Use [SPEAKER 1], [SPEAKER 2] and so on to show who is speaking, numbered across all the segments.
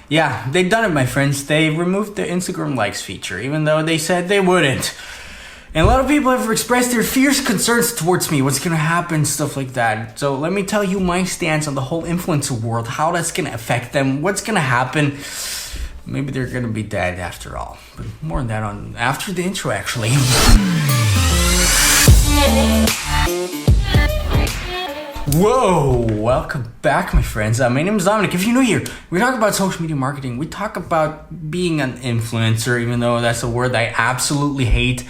[SPEAKER 1] Yeah, they've done it, my friends. They removed the Instagram likes feature, even though they said they wouldn't. And a lot of people have expressed their fierce concerns towards me, what's gonna happen, stuff like that. So let me tell you my stance on the whole influencer world, how that's gonna affect them, what's gonna happen. Maybe they're gonna be dead after all. But more on that after the intro, actually. Whoa, welcome back, my friends. My name is Dominik. If you're new here, we talk about social media marketing. We talk about being an influencer, even though that's a word I absolutely hate.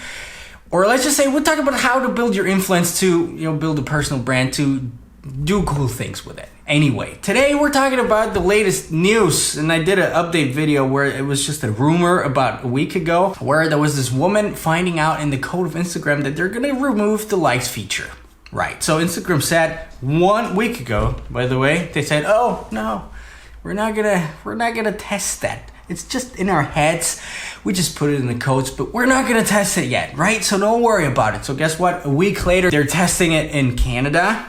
[SPEAKER 1] Or let's just say we talk about how to build your influence to, build a personal brand, to do cool things with it. Anyway, today we're talking about the latest news, and I did an update video where it was just a rumor about a week ago where there was this woman finding out in the code of Instagram that they're gonna remove the likes feature. Right, so Instagram said 1 week ago, by the way, they said, oh no, we're not gonna test that. It's just in our heads. We just put it in the codes, but we're not gonna test it yet, right? So don't worry about it. So guess what? A week later, they're testing it in Canada.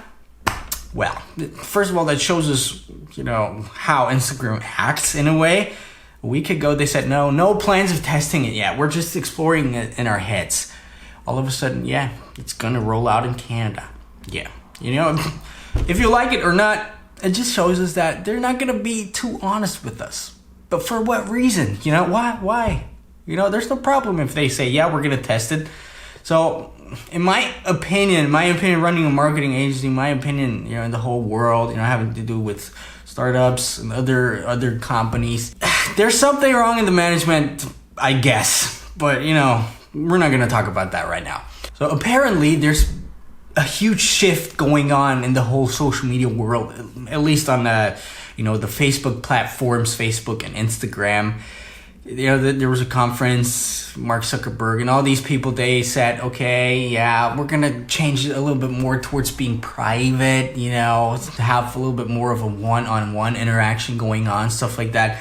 [SPEAKER 1] Well, first of all, that shows us, how Instagram acts in a way. A week ago, they said, no plans of testing it yet. We're just exploring it in our heads. All of a sudden, yeah, it's gonna roll out in Canada. Yeah, if you like it or not, it just shows us that they're not gonna be too honest with us. But for what reason? Why? There's no problem if they say, yeah, we're gonna test it. So, in my opinion, running a marketing agency, in the whole world, having to do with startups and other companies, there's something wrong in the management, I guess. But, we're not gonna talk about that right now. So apparently there's a huge shift going on in the whole social media world, at least on the Facebook platforms, Facebook and Instagram. There was a conference, Mark Zuckerberg and all these people, they said, okay, yeah, we're gonna change it a little bit more towards being private, have a little bit more of a one-on-one interaction going on, stuff like that.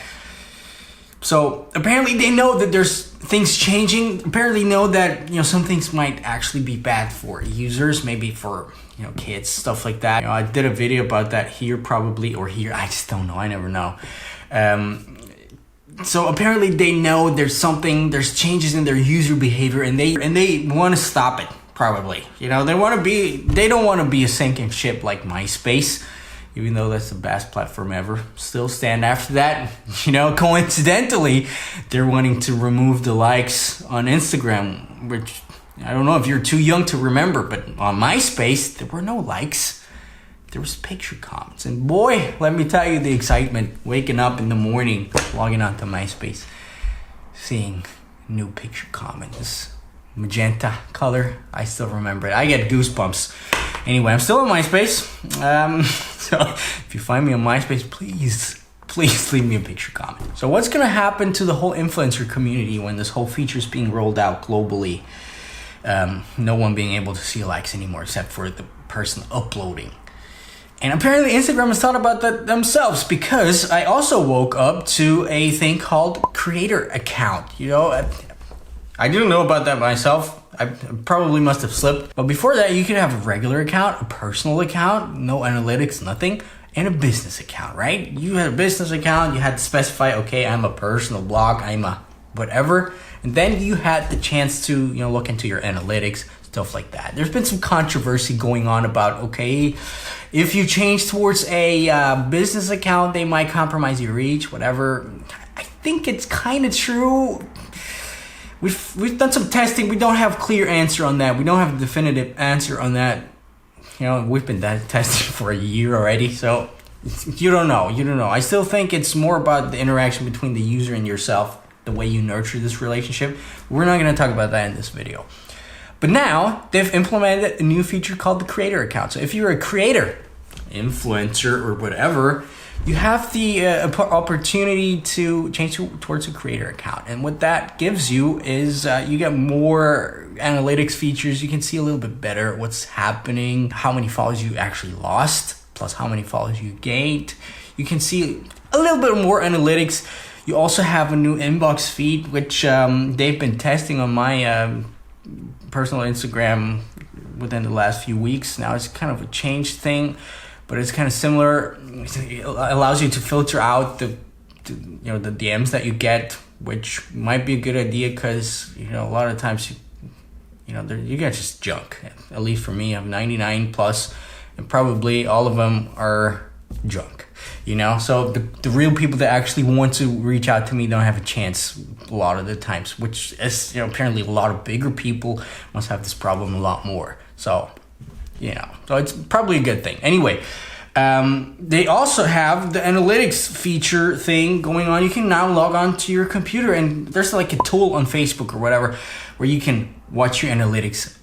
[SPEAKER 1] So apparently they know that there's things changing. Apparently know that, some things might actually be bad for users, maybe for, kids, stuff like that. I did a video about that here probably, or here, I just don't know. I never know. So apparently they know there's changes in their user behavior and they want to stop it probably. They don't want to be a sinking ship like MySpace. Even though that's the best platform ever, still stand after that. Coincidentally, they're wanting to remove the likes on Instagram, which I don't know if you're too young to remember, but on MySpace, there were no likes. There was picture comments. And boy, let me tell you the excitement waking up in the morning, logging onto MySpace, seeing new picture comments. Magenta color, I still remember it. I get goosebumps. Anyway, I'm still on MySpace. So if you find me on MySpace, please leave me a picture comment. So what's gonna happen to the whole influencer community when this whole feature is being rolled out globally? No one being able to see likes anymore except for the person uploading. And apparently Instagram has thought about that themselves, because I also woke up to a thing called creator account. I didn't know about that myself. I probably must have slipped. But before that, you could have a regular account, a personal account, no analytics, nothing, and a business account, right? You had a business account, you had to specify, okay, I'm a personal blog, I'm a whatever. And then you had the chance to, look into your analytics, stuff like that. There's been some controversy going on about, okay, if you change towards a business account, they might compromise your reach, whatever. I think it's kind of true. We've done some testing. We don't have a clear answer on that. We don't have a definitive answer on that. We've been testing for a year already, so you don't know. I still think it's more about the interaction between the user and yourself, the way you nurture this relationship. We're not going to talk about that in this video. But now they've implemented a new feature called the creator account. So if you're a creator, influencer, or whatever, you have the opportunity to change towards a creator account. And what that gives you is you get more analytics features. You can see a little bit better what's happening, how many followers you actually lost, plus how many followers you gained. You can see a little bit more analytics. You also have a new inbox feed, which they've been testing on my personal Instagram within the last few weeks. Now it's kind of a changed thing, but it's kind of similar. It allows you to filter out the the DMs that you get, which might be a good idea because, a lot of times, you get just junk. At least for me, I have 99 plus, and probably all of them are junk. So the real people that actually want to reach out to me don't have a chance a lot of the times, which is, apparently a lot of bigger people must have this problem a lot more. So, so it's probably a good thing. Anyway, they also have the analytics feature thing going on. You can now log on to your computer, and there's like a tool on Facebook or whatever where you can watch your analytics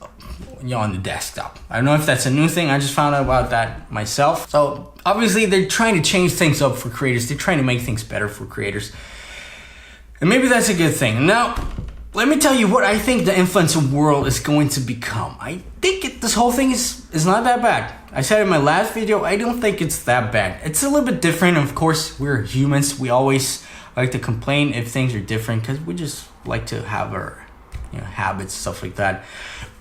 [SPEAKER 1] on the desktop. I don't know if that's a new thing. I just found out about that myself. So obviously they're trying to change things up for creators. They're trying to make things better for creators. And maybe that's a good thing. Now, let me tell you what I think the influencer world is going to become. I think this whole thing is not that bad. I said in my last video, I don't think it's that bad. It's a little bit different. Of course, we're humans. We always like to complain if things are different because we just like to have our habits, stuff like that.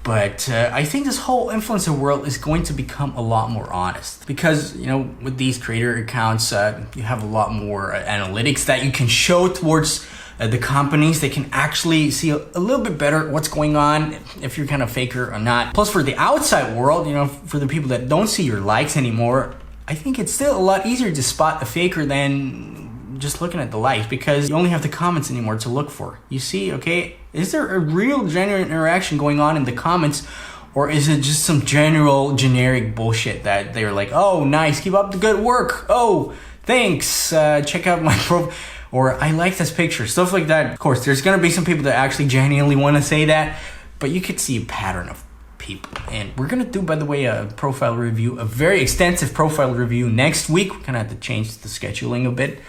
[SPEAKER 1] But I think this whole influencer world is going to become a lot more honest because, with these creator accounts, you have a lot more analytics that you can show towards the companies. They can actually see a little bit better what's going on, if you're kind of faker or not. Plus, for the outside world, for the people that don't see your likes anymore, I think it's still a lot easier to spot a faker than just looking at the likes because you only have the comments anymore to look for. You see, okay, is there a real genuine interaction going on in the comments, or is it just some generic bullshit that they're like, oh, nice, keep up the good work. Oh, thanks. Check out my profile. Or I like this picture, stuff like that. Of course, there's gonna be some people that actually genuinely want to say that, but you could see a pattern of people. And we're gonna do, by the way, a profile review, a very extensive profile review next week. We're gonna have to change the scheduling a bit.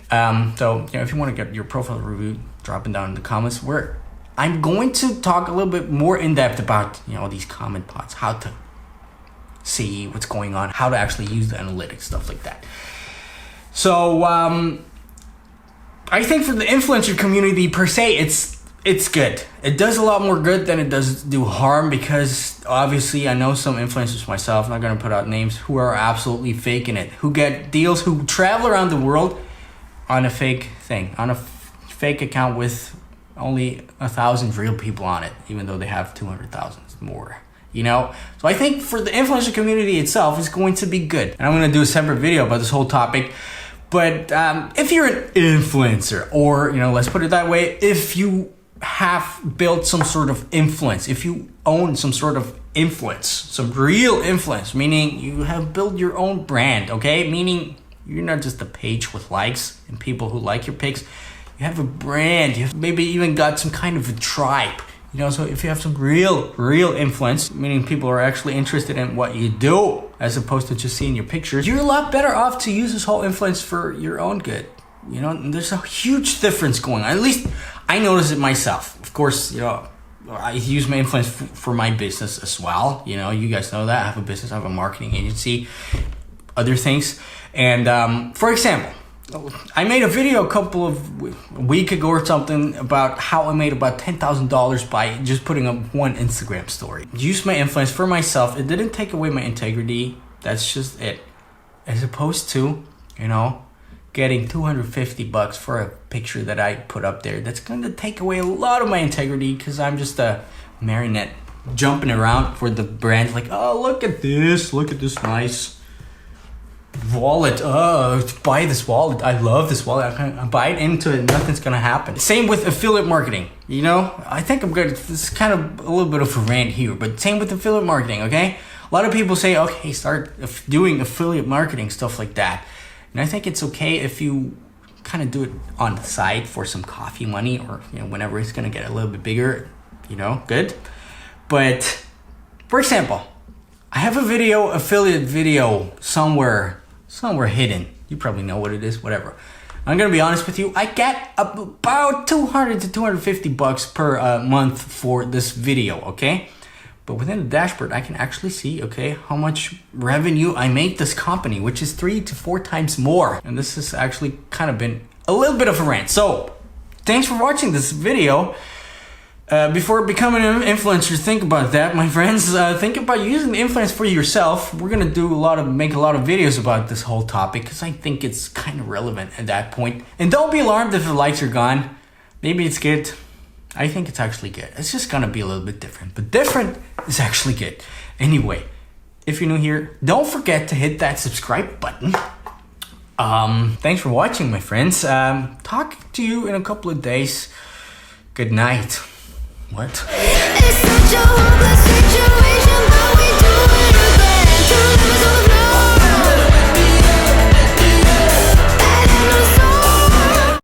[SPEAKER 1] So if you want to get your profile review, drop it down in the comments. Where I'm going to talk a little bit more in depth about these comment pods, how to see what's going on, how to actually use the analytics, stuff like that. So I think for the influencer community per se, it's good. It does a lot more good than it does do harm because obviously I know some influencers myself, I'm not going to put out names, who are absolutely faking it, who get deals, who travel around the world on a fake thing, on a fake account with only 1,000 real people on it, even though they have 200,000 more. So I think for the influencer community itself, it's going to be good. And I'm going to do a separate video about this whole topic. But if you're an influencer, or, let's put it that way, if you have built some sort of influence, if you own some sort of influence, some real influence, meaning you have built your own brand, okay? Meaning you're not just a page with likes and people who like your pics. You have a brand. You've maybe even got some kind of a tribe. So if you have some real influence, meaning people are actually interested in what you do, as opposed to just seeing your pictures, you're a lot better off to use this whole influence for your own good. And there's a huge difference going on. At least I notice it myself. Of course, I use my influence for my business as well. You guys know that. I have a business, I have a marketing agency, other things. And for example, I made a video a week ago or something about how I made about $10,000 by just putting up one Instagram story. Use my influence for myself. It didn't take away my integrity. That's just it. As opposed to, getting $250 for a picture that I put up there. That's going to take away a lot of my integrity because I'm just a marionette jumping around for the brand. Like, oh, look at this nice wallet. Buy this wallet. I love this wallet. I can buy it into it. Nothing's gonna happen. Same with affiliate marketing. I think I'm good. This is kind of a little bit of a rant here, but same with affiliate marketing. Okay, a lot of people say, okay, start doing affiliate marketing, stuff like that. And I think it's okay if you kind of do it on the side for some coffee money, or whenever it's gonna get a little bit bigger. Good. But for example, I have a affiliate video somewhere hidden. You probably know what it is, whatever. I'm gonna be honest with you. I get about $200 to $250 per month for this video, okay? But within the dashboard, I can actually see, okay, how much revenue I made this company, which is 3 to 4 times more. And this has actually kind of been a little bit of a rant. So thanks for watching this video. Before becoming an influencer, think about that, my friends. Think about using the influence for yourself. We're gonna make a lot of videos about this whole topic because I think it's kind of relevant at that point. And don't be alarmed if the likes are gone. Maybe it's good. I think it's actually good. It's just gonna be a little bit different, but different is actually good. Anyway, if you're new here, don't forget to hit that subscribe button. Thanks for watching, my friends. Talk to you in a couple of days. Good night. What? It's such a hopeless situation.